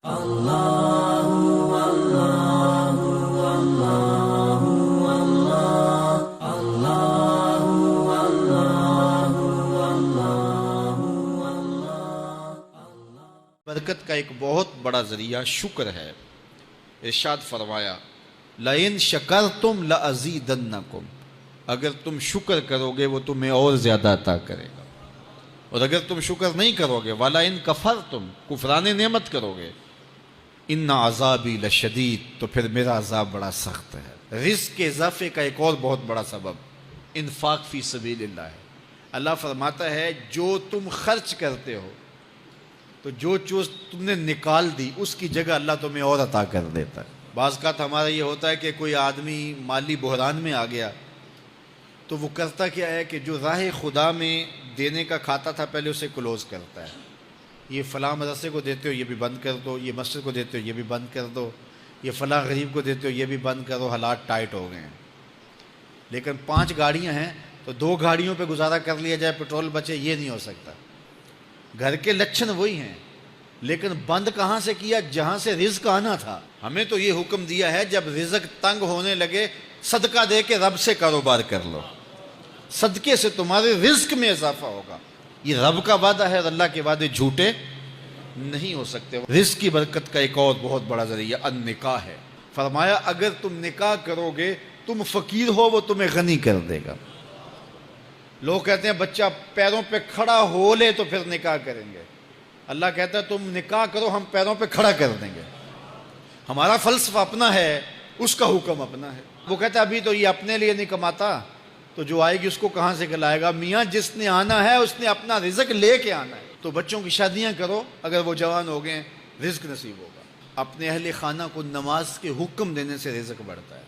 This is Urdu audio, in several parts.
برکت کا ایک بہت بڑا ذریعہ شکر ہے۔ ارشاد فرمایا لَإِن شَكَرْتُمْ لَأَزِيدَنَّكُمْ، اگر تم شکر کرو گے وہ تمہیں اور زیادہ عطا کرے گا، اور اگر تم شکر نہیں کرو گے وَلَئِن كَفَرْتُمْ، کفران نعمت کرو گے، إِنَّ عَذَابِي لَشَدِيدٌ، تو پھر میرا عذاب بڑا سخت ہے۔ رزق کے اضافے کا ایک اور بہت بڑا سبب انفاق فی سبیل اللہ ہے۔ اللہ فرماتا ہے جو تم خرچ کرتے ہو تو جو چیز تم نے نکال دی اس کی جگہ اللہ تمہیں اور عطا کر دیتا ہے۔ بعض اوقات ہمارا یہ ہوتا ہے کہ کوئی آدمی مالی بحران میں آ گیا تو وہ کرتا کیا ہے کہ جو راہ خدا میں دینے کا کھاتا تھا پہلے اسے کلوز کرتا ہے، یہ فلاں مدرسے کو دیتے ہو یہ بھی بند کر دو، یہ مسجد کو دیتے ہو یہ بھی بند کر دو، یہ فلاں غریب کو دیتے ہو یہ بھی بند کرو، حالات ٹائٹ ہو گئے ہیں۔ لیکن 5 گاڑیاں ہیں تو 2 گاڑیوں پہ گزارا کر لیا جائے، پیٹرول بچے، یہ نہیں ہو سکتا۔ گھر کے لچھن وہی ہیں، لیکن بند کہاں سے کیا؟ جہاں سے رزق آنا تھا۔ ہمیں تو یہ حکم دیا ہے جب رزق تنگ ہونے لگے صدقہ دے کے رب سے کاروبار کر لو، صدقے سے تمہارے رزق میں اضافہ ہوگا۔ یہ رب کا وعدہ ہے اور اللہ کے وعدے جھوٹے نہیں ہو سکتے۔ رزق کی برکت کا ایک اور بہت بڑا ذریعہ النکاح ہے۔ فرمایا اگر تم نکاح کرو گے، تم فقیر ہو وہ تمہیں غنی کر دے گا۔ لوگ کہتے ہیں بچہ پیروں پہ کھڑا ہو لے تو پھر نکاح کریں گے۔ اللہ کہتا ہے تم نکاح کرو ہم پیروں پہ کھڑا کر دیں گے۔ ہمارا فلسفہ اپنا ہے، اس کا حکم اپنا ہے۔ وہ کہتا ہے ابھی تو یہ اپنے لیے نہیں کماتا تو جو آئے گی اس کو کہاں سے کھلائے گا؟ میاں جس نے آنا ہے اس نے اپنا رزق لے کے آنا ہے۔ تو بچوں کی شادیاں کرو، اگر وہ جوان ہو گئے رزق نصیب ہوگا۔ اپنے اہل خانہ کو نماز کے حکم دینے سے رزق بڑھتا ہے،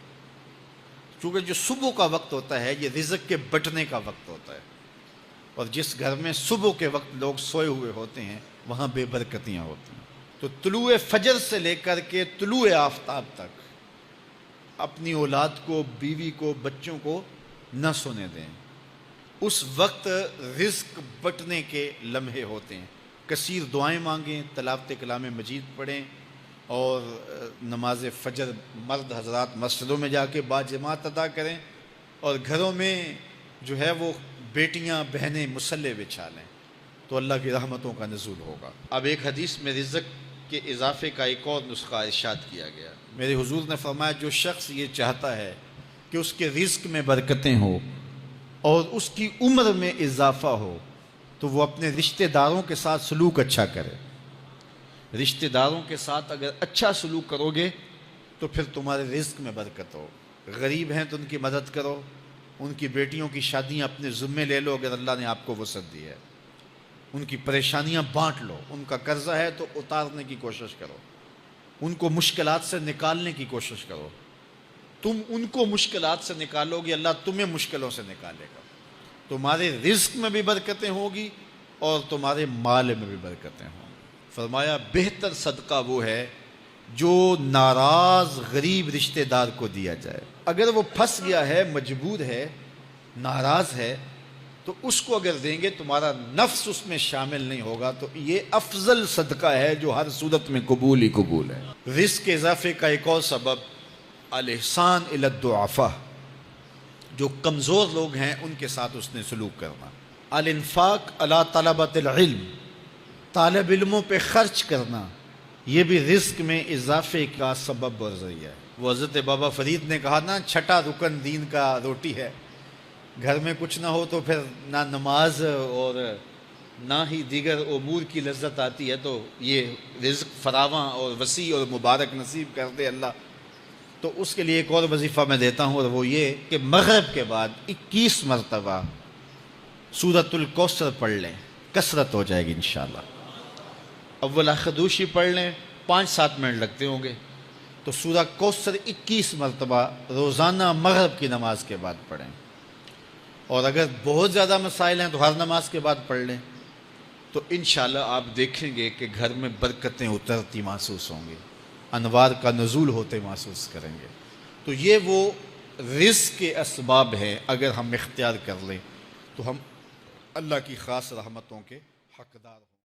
کیونکہ جو صبح کا وقت ہوتا ہے یہ رزق کے بٹنے کا وقت ہوتا ہے، اور جس گھر میں صبح کے وقت لوگ سوئے ہوئے ہوتے ہیں وہاں بے برکتیاں ہوتی ہیں۔ تو طلوع فجر سے لے کر کے طلوع آفتاب تک اپنی اولاد کو، بیوی کو، بچوں کو نہ سونے دیں۔ اس وقت رزق بٹنے کے لمحے ہوتے ہیں۔ کثیر دعائیں مانگیں، تلاوت کلام مجید پڑھیں، اور نماز فجر مرد حضرات مسجدوں میں جا کے باجماعت ادا کریں، اور گھروں میں جو ہے وہ بیٹیاں بہنیں مصلے بچھا لیں تو اللہ کی رحمتوں کا نزول ہوگا۔ اب ایک حدیث میں رزق کے اضافے کا ایک اور نسخہ ارشاد کیا گیا۔ میرے حضور نے فرمایا جو شخص یہ چاہتا ہے کہ اس کے رزق میں برکتیں ہوں اور اس کی عمر میں اضافہ ہو تو وہ اپنے رشتہ داروں کے ساتھ سلوک اچھا کرے۔ رشتہ داروں کے ساتھ اگر اچھا سلوک کرو گے تو پھر تمہارے رزق میں برکت ہو۔ غریب ہیں تو ان کی مدد کرو، ان کی بیٹیوں کی شادیاں اپنے ذمے لے لو اگر اللہ نے آپ کو وسعت دی ہے، ان کی پریشانیاں بانٹ لو، ان کا قرضہ ہے تو اتارنے کی کوشش کرو، ان کو مشکلات سے نکالنے کی کوشش کرو۔ تم ان کو مشکلات سے نکالو گے، اللہ تمہیں مشکلوں سے نکالے گا۔ تمہارے رزق میں بھی برکتیں ہوگی اور تمہارے مال میں بھی برکتیں ہوں۔ فرمایا بہتر صدقہ وہ ہے جو ناراض غریب رشتہ دار کو دیا جائے۔ اگر وہ پھنس گیا ہے، مجبور ہے، ناراض ہے، تو اس کو اگر دیں گے تمہارا نفس اس میں شامل نہیں ہوگا، تو یہ افضل صدقہ ہے جو ہر صورت میں قبول ہی قبول ہے۔ رزق کے اضافے کا ایک اور سبب الاحسان الی الضعفاء، جو کمزور لوگ ہیں ان کے ساتھ اس نے سلوک کرنا۔ الانفاق علی طلبۃ العلم، طالب علموں پہ خرچ کرنا، یہ بھی رزق میں اضافے کا سبب اور ذریعہ ہے۔ وہ حضرت بابا فرید نے کہا نا 6واں رکن دین کا روٹی ہے۔ گھر میں کچھ نہ ہو تو پھر نہ نماز اور نہ ہی دیگر امور کی لذت آتی ہے، تو یہ رزق فراواں اور وسیع اور مبارک نصیب کر دے اللہ۔ تو اس کے لیے ایک اور وظیفہ میں دیتا ہوں، اور وہ یہ کہ مغرب کے بعد 21 مرتبہ سورۃ الکوثر پڑھ لیں، کثرت ہو جائے گی انشاءاللہ۔ اول خدوشی پڑھ لیں، 5-7 منٹ لگتے ہوں گے، تو سورہ کوثر 21 مرتبہ روزانہ مغرب کی نماز کے بعد پڑھیں، اور اگر بہت زیادہ مسائل ہیں تو ہر نماز کے بعد پڑھ لیں، تو انشاءاللہ آپ دیکھیں گے کہ گھر میں برکتیں اترتی محسوس ہوں گی، انوار کا نزول ہوتے محسوس کریں گے۔ تو یہ وہ رزق کے اسباب ہیں، اگر ہم اختیار کر لیں تو ہم اللہ کی خاص رحمتوں کے حقدار ہوں۔